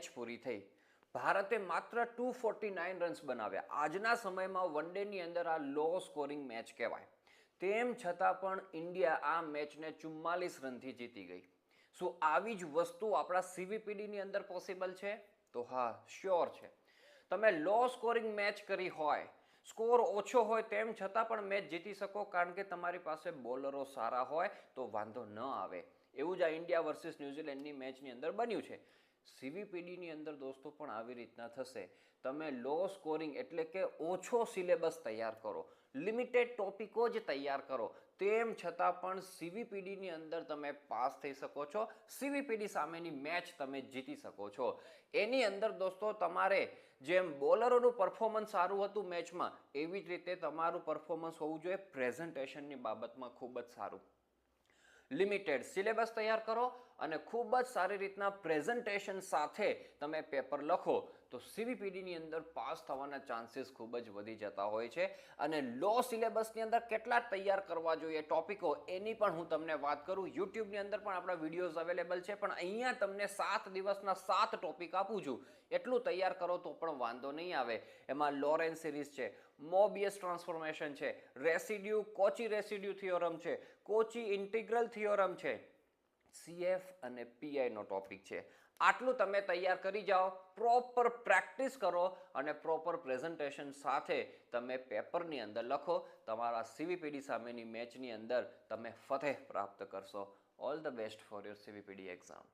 Match પૂરી થઈ. ભારતે માત્ર 249 રન્સ બનાવ્યા. આજના સમયમાં વન ડેની અંદર આ લો સ્કોરિંગ મેચ કહેવાય. તેમ છતાં પણ ઇન્ડિયા આ મેચને 44 રનથી જીતી ગઈ. શું આવી જ વસ્તુ આપણા સીવીપીડીની અંદર પોસિબલ છે? તો હા, શ્યોર છે. તમે લો સ્કોરિંગ મેચ કરી હોય, સ્કોર ઓછો હોય, તેમ છતાં પણ મેચ જીતી શકો, કારણ કે તમારી પાસે બોલરો સારા હોય તો વાંધો ન આવે. એવું જ આ ઇન્ડિયા વર્સિસ ન્યુઝીલેન્ડની મેચની અંદર બન્યું છે. સીવીપીડીની અંદર દોસ્તો પણ આવી રીતના થશે. તમે લો સ્કોરિંગ એટલે કે ઓછો સિલેબસ તૈયાર કરો, લિમિટેડ ટોપિકો જ તૈયાર કરો, તેમ છતાં પણ સીવીપીડીની અંદર તમે પાસ થઈ શકો છો. સીવીપીડી સામેની મેચ તમે જીતી શકો છો. એની અંદર દોસ્તો તમારે જેમ બોલરોનું પરફોર્મન્સ સારું હતું મેચમાં, એવી જ રીતે તમારું પરફોર્મન્સ હોવું જોઈએ પ્રેઝન્ટેશનની બાબતમાં ખૂબ જ સારું. લિમિટેડ સિલેબસ તૈયાર કરો અને ખૂબ જ સારી રીતના પ્રેઝન્ટેશન સાથે તમે પેપર લખો તો સીવીપીડીની અંદર પાસ થવાના ચાન્સીસ ખૂબ જ વધી જતા હોય છે. અને લો સિલેબસની અંદર કેટલા તૈયાર કરવા જોઈએ ટોપિકો, એની પણ હું તમને વાત કરું. યુટ્યુબની અંદર પણ આપણા વિડીયોઝ અવેલેબલ છે, પણ અહીંયા તમને 7 દિવસના 7 ટોપિક આપું છું. એટલું તૈયાર કરો તો પણ વાંધો નહીં આવે. એમાં લોરેન્સ સિરીઝ છે, મોબિયસ ટ્રાન્સફોર્મેશન છે, રેસિડ્યુ, કોચી રેસિડ્યુ થિયોરમ છે, કોચી ઇન્ટિગ્રલ થિયોરમ છે, સીએફ અને પીઆઈનો ટોપિક છે. આટલું તમે તૈયાર કરી જાઓ, પ્રોપર પ્રેક્ટિસ કરો અને પ્રોપર પ્રેઝન્ટેશન સાથે તમે પેપરની અંદર લખો. તમારા સીવીપીડી સામેની મેચની અંદર તમે ફતેહ પ્રાપ્ત કરશો. All the best for your CVPD exam.